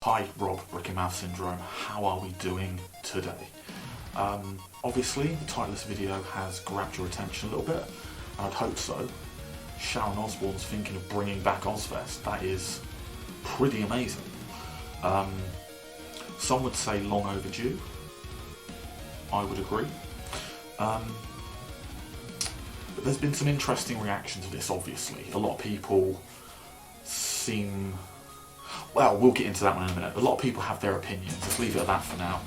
Hi Rob, Brick and Mouth Syndrome, how are we doing today? Obviously the title of this video has grabbed your attention a little bit, and I'd hope so. Sharon Osbourne's thinking of bringing back Ozzfest. That is pretty amazing. Some would say long overdue. I would agree. But there's been some interesting reaction to this, obviously. A lot of people seem... Well, we'll get into that one in a minute. A lot of people have their opinions. Let's leave it at that for now.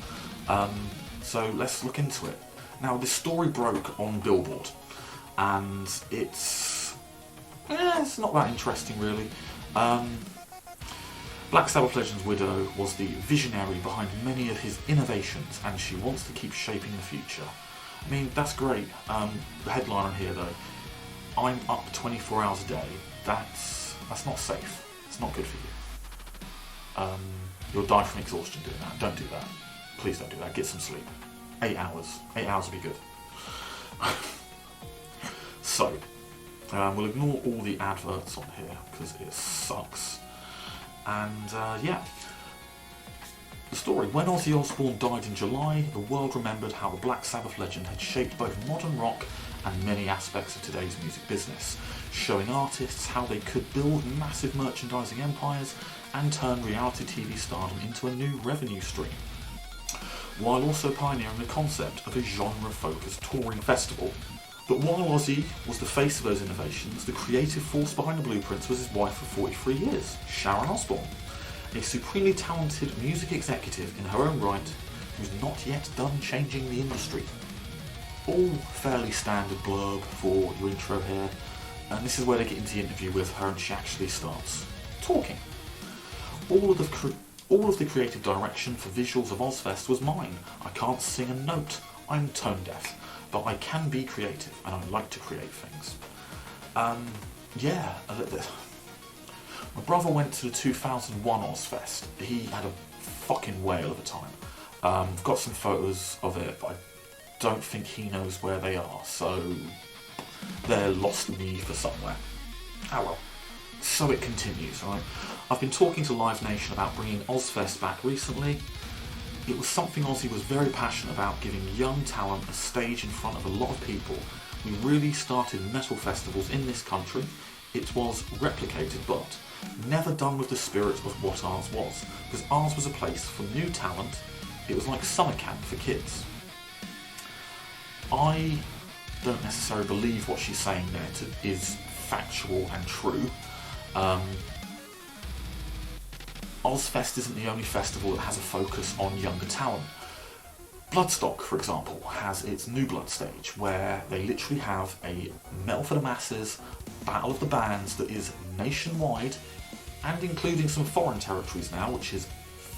So let's look into it. Now, this story broke on Billboard, and it's not that interesting, really. Black Sabbath legend's widow was the visionary behind many of his innovations, and she wants to keep shaping the future. I mean, that's great. The headline on here, though, I'm up 24 hours a day. That's not safe. It's not good for you. You'll die from exhaustion doing that. Don't do that. Please don't do that. Get some sleep. 8 hours. 8 hours will be good. So, we'll ignore all the adverts on here because it sucks. And yeah. The story. When Ozzy Osbourne died in July, the world remembered how the Black Sabbath legend had shaped both modern rock and many aspects of today's music business, showing artists how they could build massive merchandising empires and turn reality TV stardom into a new revenue stream, while also pioneering the concept of a genre-focused touring festival. But while Ozzy was the face of those innovations, the creative force behind the blueprints was his wife for 43 years, Sharon Osbourne, a supremely talented music executive in her own right who's not yet done changing the industry. All fairly standard blurb for your intro here, and this is where they get into the interview with her and she actually starts talking. All of the creative direction for visuals of Ozzfest was mine. I can't sing a note, I'm tone deaf, but I can be creative and I like to create things. Yeah, a little bit. My brother went to the 2001 Ozzfest. He had a fucking whale of a time. I've got some photos of it, but I don't think he knows where they are, so they're lost to me for somewhere. Oh well. So it continues, right? I've been talking to LiveNation about bringing Ozzfest back recently. It was something Ozzy was very passionate about, giving young talent a stage in front of a lot of people. We really started metal festivals in this country. It was replicated, but never done with the spirit of what ours was, because ours was a place for new talent. It was like summer camp for kids. I don't necessarily believe what she's saying there is factual and true. Ozzfest isn't the only festival that has a focus on younger talent. Bloodstock, for example, has its New Blood stage, where they literally have a metal for the masses, battle of the bands that is nationwide, and including some foreign territories now, which is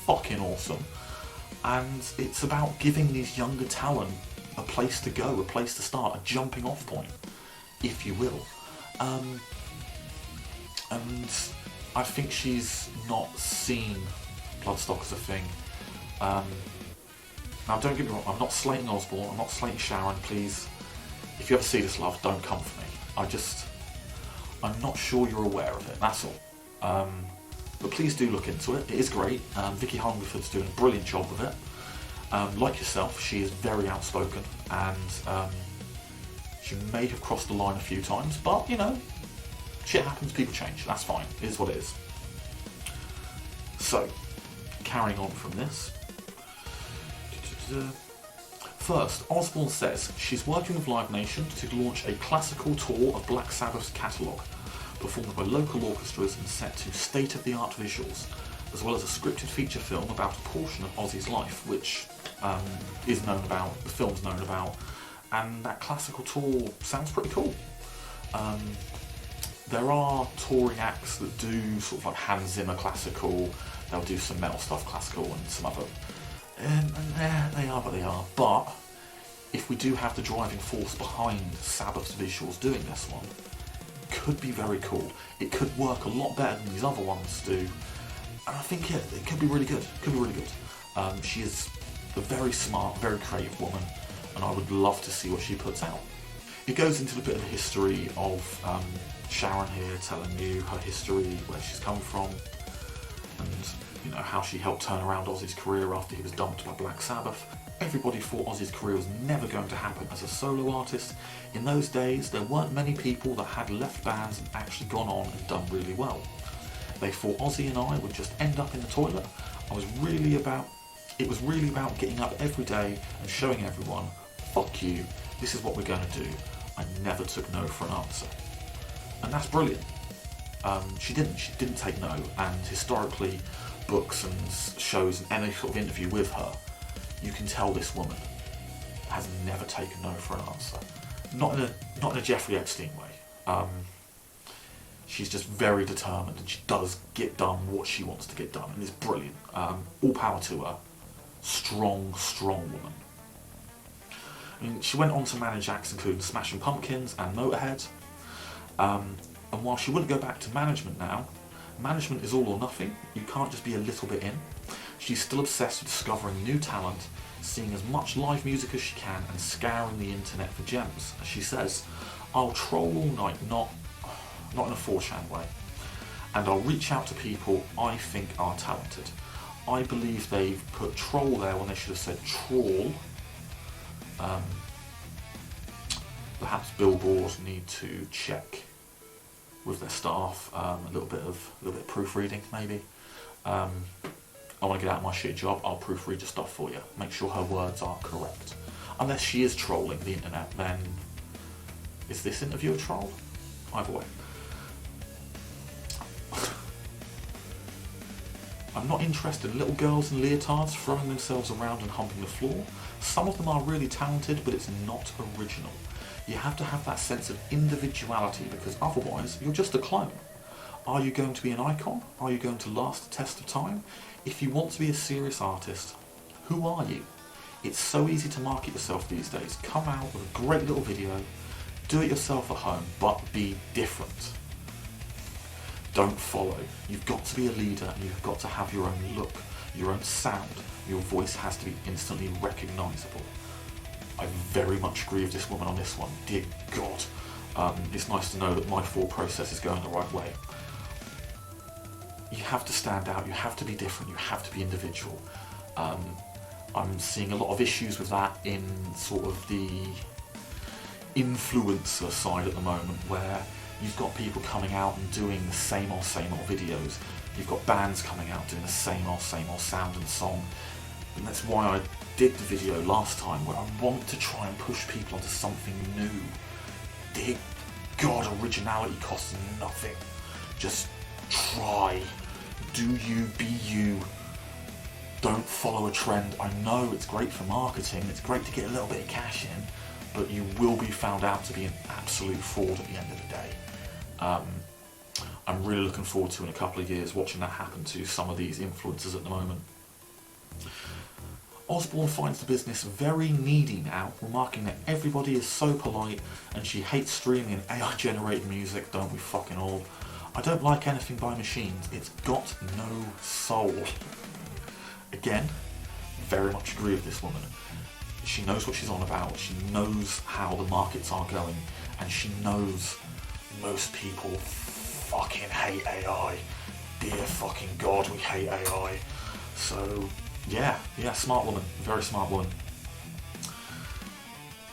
fucking awesome. And it's about giving these younger talent a place to go, a place to start, a jumping off point, if you will. And I think she's not seen Bloodstock as a thing. Now don't get me wrong, I'm not slating Osbourne, I'm not slating Sharon, please. If you ever see this, love, don't come for me. I'm not sure you're aware of it, that's all. But please do look into it, it is great. Vicky Hungerford's doing a brilliant job with it. Like yourself, she is very outspoken, and she may have crossed the line a few times, but you know, shit happens, people change, that's fine, it is what it is. So, carrying on from this. First, Osbourne says she's working with LiveNation to launch a classical tour of Black Sabbath's catalogue, performed by local orchestras and set to state-of-the-art visuals, as well as a scripted feature film about a portion of Ozzy's life, which is known about, the film's known about, and that classical tour sounds pretty cool. There are touring acts that do sort of like Hans Zimmer classical, they'll do some metal stuff classical and some other... they are what they are, but if we do have the driving force behind Sabbath's visuals doing this one, it could be very cool. It could work a lot better than these other ones do, and I think it could be really good. It could be really good. She is a very smart, very creative woman, and I would love to see what she puts out. It goes into a bit of the history of Sharon here, telling you her history, where she's come from, and you know, how she helped turn around Ozzy's career after he was dumped by Black Sabbath. Everybody thought Ozzy's career was never going to happen as a solo artist. In those days, there weren't many people that had left bands and actually gone on and done really well. They thought Ozzy and I would just end up in the toilet. It was really about getting up every day and showing everyone, fuck you, this is what we're going to do. I never took no for an answer. And that's brilliant. She didn't take no, and historically, books and shows and any sort of interview with her, you can tell this woman has never taken no for an answer. Not in a Jeffrey Epstein way. She's just very determined, and she does get done what she wants to get done, and it's brilliant. All power to her. Strong woman. I mean, she went on to manage acts including Smashing Pumpkins and Motorhead. And while she wouldn't go back to management now, management is all or nothing. You can't just be a little bit in. She's still obsessed with discovering new talent, seeing as much live music as she can, and scouring the internet for gems. As she says, I'll troll all night, not in a 4chan way. And I'll reach out to people I think are talented. I believe they've put troll there when they should have said trawl. Perhaps Billboard need to check with their staff, a little bit of proofreading maybe. I want to get out of my shit job, I'll proofread your stuff for you. Make sure her words are correct. Unless she is trolling the internet, then is this interview a troll? Either way. I'm not interested in little girls in leotards throwing themselves around and humping the floor. Some of them are really talented, but it's not original. You have to have that sense of individuality, because otherwise you're just a clone. Are you going to be an icon? Are you going to last the test of time? If you want to be a serious artist, who are you? It's so easy to market yourself these days. Come out with a great little video, do it yourself at home, but be different. Don't follow. You've got to be a leader, and you've got to have your own look, your own sound. Your voice has to be instantly recognisable. I very much agree with this woman on this one. Dear God. It's nice to know that my thought process is going the right way. You have to stand out, you have to be different, you have to be individual. I'm seeing a lot of issues with that in sort of the influencer side at the moment, where you've got people coming out and doing the same old videos. You've got bands coming out doing the same old sound and song. And that's why I did the video last time, where I want to try and push people onto something new. Dear God, originality costs nothing. Just try. Do you, be you. Don't follow a trend. I know it's great for marketing, it's great to get a little bit of cash in, but you will be found out to be an absolute fraud at the end of the day. I'm really looking forward to, in a couple of years, watching that happen to some of these influencers at the moment. Osbourne finds the business very needy now, remarking that everybody is so polite and she hates streaming and AI-generated music, don't we fucking all? I don't like anything by machines, it's got no soul. Again, very much agree with this woman. She knows what she's on about, she knows how the markets are going, and she knows most people fucking hate AI. Dear fucking God, we hate AI. So, yeah, smart woman, very smart woman.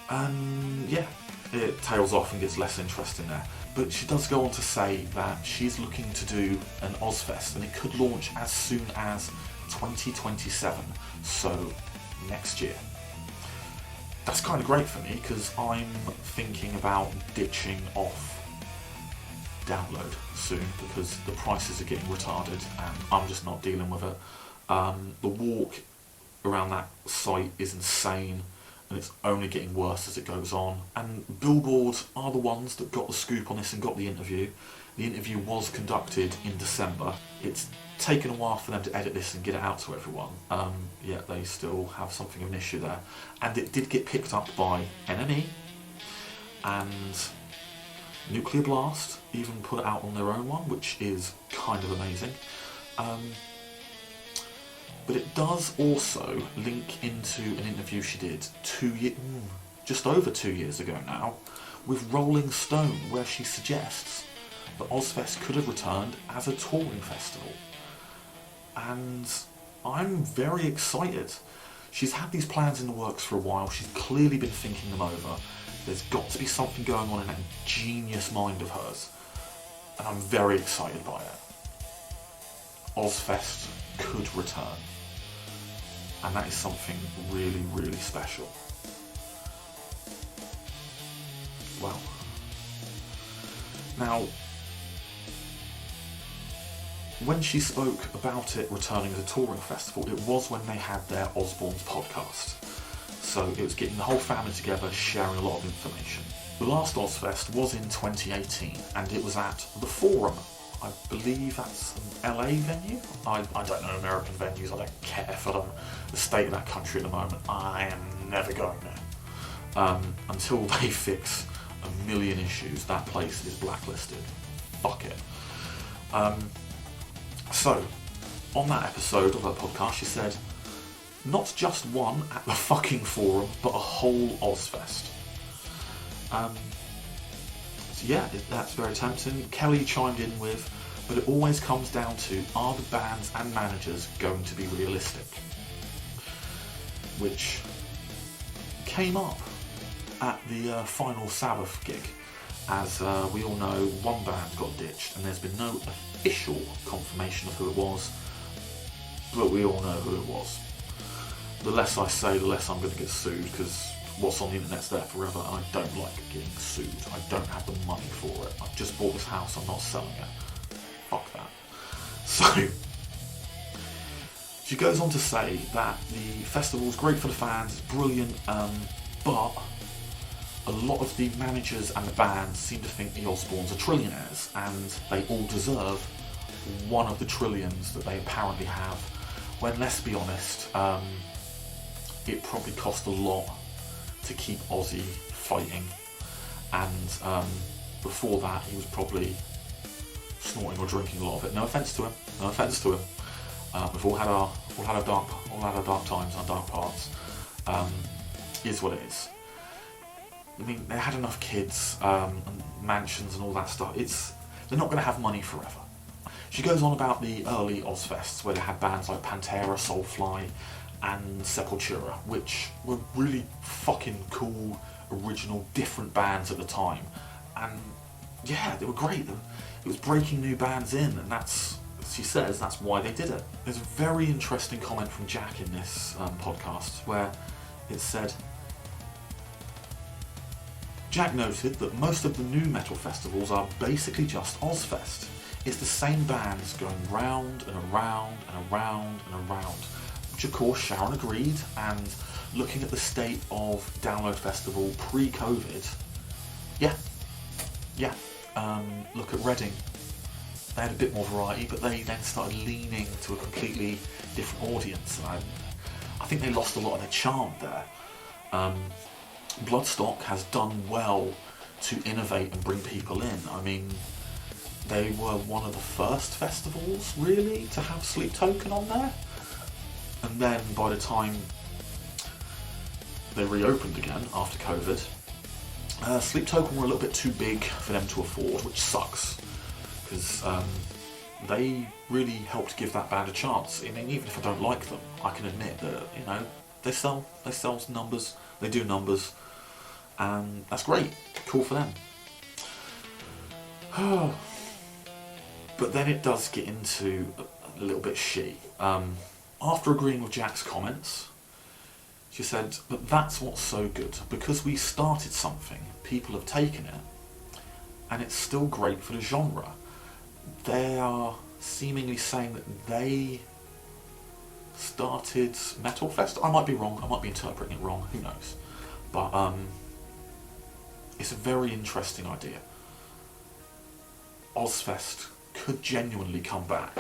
And yeah, it tails off and gets less interesting there. But she does go on to say that she's looking to do an Ozzfest, and it could launch as soon as 2027, so next year. That's kind of great for me, because I'm thinking about ditching off download soon, because the prices are getting retarded and I'm just not dealing with it. The walk around that site is insane, and it's only getting worse as it goes on. And Billboard are the ones that got the scoop on this and got the interview. The interview was conducted in December. It's taken a while for them to edit this and get it out to everyone. Yet they still have something of an issue there. And it did get picked up by NME, and Nuclear Blast even put it out on their own one, which is kind of amazing. But it does also link into an interview she did just over 2 years ago now, with Rolling Stone, where she suggests that Ozzfest could have returned as a touring festival. and I'm very excited. She's had these plans in the works for a while. She's clearly been thinking them over. There's got to be something going on in that genius mind of hers, and I'm very excited by it. Ozzfest could return, and that is something really, really special. Well, now, when she spoke about it returning as a touring festival, it was when they had their Osbourne's podcast. So it was getting the whole family together, sharing a lot of information. The last Ozzfest was in 2018, and it was at the Forum. I believe that's an LA venue. I don't know American venues. I don't care for the state of that country at the moment. I am never going there. Until they fix a million issues, that place is blacklisted. Fuck it. So, on that episode of her podcast, she said, not just one at the fucking Forum, but a whole Ozzfest. So yeah, that's very tempting. Kelly chimed in with, but it always comes down to, are the bands and managers going to be realistic? Which came up at the final Sabbath gig. As we all know, one band got ditched, and there's been no official confirmation of who it was, but we all know who it was. The less I say, the less I'm going to get sued, because what's on the internet's there forever, and I don't like getting sued. I don't have the money for it. I've just bought this house, I'm not selling it. Fuck that. So, she goes on to say that the festival's great for the fans, it's brilliant, but a lot of the managers and the bands seem to think the Osbournes are trillionaires, and they all deserve one of the trillions that they apparently have, when, let's be honest, it probably cost a lot to keep Ozzy fighting, and before that he was probably snorting or drinking a lot of it. No offence to him. We've all had our dark times, our dark parts. Is what it is. I mean, they had enough kids, and mansions and all that stuff. They're not going to have money forever. She goes on about the early Ozzfests, where they had bands like Pantera, Soulfly, and Sepultura, which were really fucking cool, original, different bands at the time. And yeah, they were great. It was breaking new bands in, and that's, she says, that's why they did it. There's a very interesting comment from Jack in this podcast, where it said, Jack noted that most of the new metal festivals are basically just Ozzfest. It's the same bands going round and around and around and around. Which of course Sharon agreed, and looking at the state of Download Festival pre-COVID, look at Reading. They had a bit more variety, but they then started leaning to a completely different audience. And I think they lost a lot of their charm there. Bloodstock has done well to innovate and bring people in. I mean, they were one of the first festivals, really, to have Sleep Token on there. And then by the time they reopened again after COVID, Sleep Token were a little bit too big for them to afford, which sucks, because they really helped give that band a chance. I mean, even if I don't like them, I can admit that, you know, they sell numbers, they do numbers, and that's great, cool for them. But then it does get into a little bit shitty. After agreeing with Jack's comments, she said, but that's what's so good, because we started something, people have taken it, and it's still great for the genre. They are seemingly saying that they started Metal Fest. I might be wrong, I might be interpreting it wrong, who knows. But it's a very interesting idea. Ozzfest could genuinely come back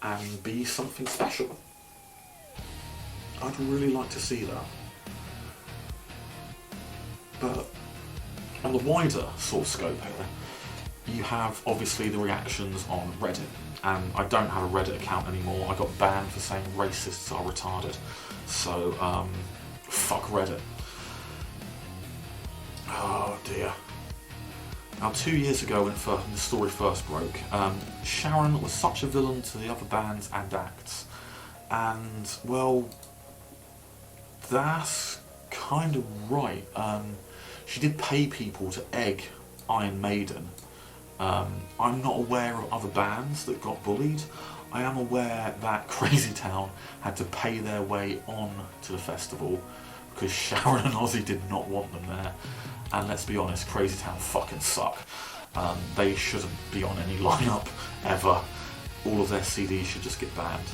and be something special. I'd really like to see that. But on the wider sort of scope here, you have obviously the reactions on Reddit, and I don't have a Reddit account anymore. I got banned for saying racists are retarded, so fuck Reddit. Oh dear. Now 2 years ago when the story first broke, Sharon was such a villain to the other bands and acts. And, well, that's kind of right. She did pay people to egg Iron Maiden. I'm not aware of other bands that got bullied. I am aware that Crazy Town had to pay their way on to the festival because Sharon and Ozzy did not want them there. And let's be honest, Crazy Town fucking suck. They shouldn't be on any lineup ever. All of their CDs should just get banned.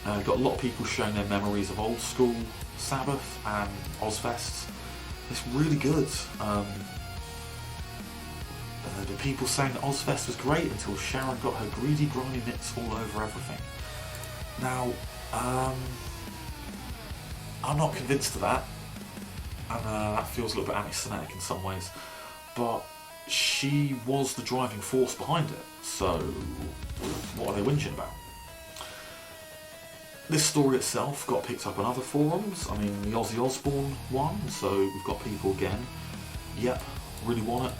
Got a lot of people showing their memories of old school Sabbath and Ozzfest. It's really good. The people saying that Ozzfest was great until Sharon got her greedy, grimy mitts all over everything. Now, I'm not convinced of that, and that feels a little bit anti-Semitic in some ways, but she was the driving force behind it, so what are they whinging about? This story itself got picked up on other forums. I mean, the Ozzy Osbourne one, so we've got people again, yep, really want it.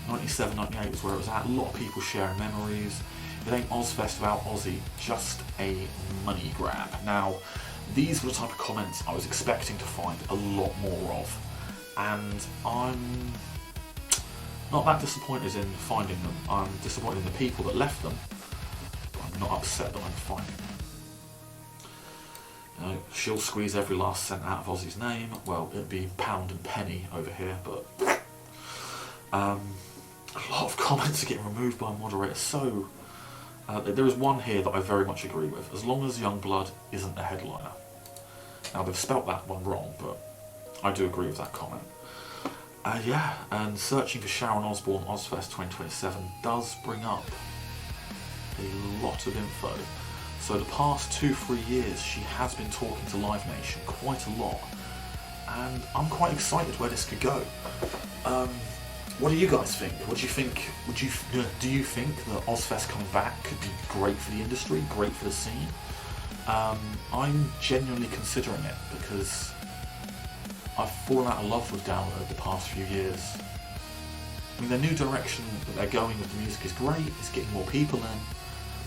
97, 98 was where it was at. A lot of people sharing memories. It ain't Ozzfest without Ozzy, just a money grab. Now, these were the type of comments I was expecting to find a lot more of, and I'm not that disappointed in finding them. I'm disappointed in the people that left them, but I'm not upset that I'm finding them. You know, she'll squeeze every last cent out of Ozzy's name. Well, it'd be pound and penny over here, but a lot of comments are getting removed by moderators, so there is one here that I very much agree with. As long as Youngblood isn't the headliner. Now they've spelt that one wrong, but I do agree with that comment. Yeah, and searching for Sharon Osbourne Ozzfest 2027 does bring up a lot of info. So the past 2-3 years she has been talking to LiveNation quite a lot, and I'm quite excited where this could go. What do you guys think? What do you think? Do you think that Ozzfest coming back could be great for the industry, great for the scene? I'm genuinely considering it because I've fallen out of love with Download the past few years. I mean, the new direction that they're going with the music is great, it's getting more people in,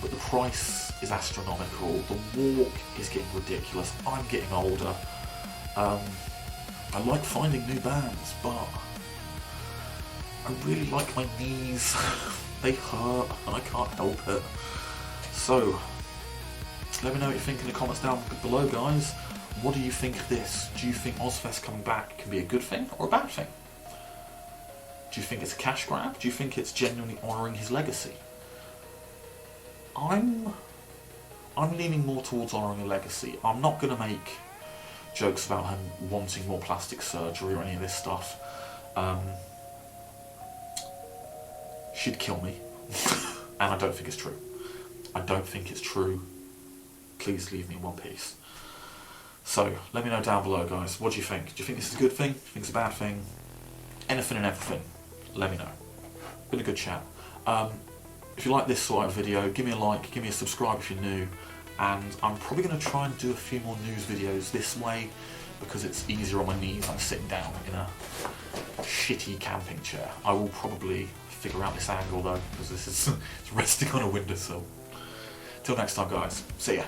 but the price is astronomical, the walk is getting ridiculous, I'm getting older. I like finding new bands, but I really like my knees. They hurt and I can't help it. So, let me know what you think in the comments down below, guys. What do you think of this? Do you think Ozzfest coming back can be a good thing or a bad thing? Do you think it's a cash grab? Do you think it's genuinely honouring his legacy? I'm leaning more towards honouring a legacy. I'm not going to make jokes about him wanting more plastic surgery or any of this stuff. She'd kill me. And I don't think it's true. I don't think it's true. Please leave me in one piece. So, let me know down below, guys. What do you think? Do you think this is a good thing? Do you think it's a bad thing? Anything and everything. Let me know. Been a good chat. If you like this sort of video, give me a like, give me a subscribe if you're new, and I'm probably going to try and do a few more news videos this way because it's easier on my knees. I'm sitting down in a shitty camping chair. I will probably figure out this angle though, because this is it's resting on a windowsill. Till next time, guys. See ya.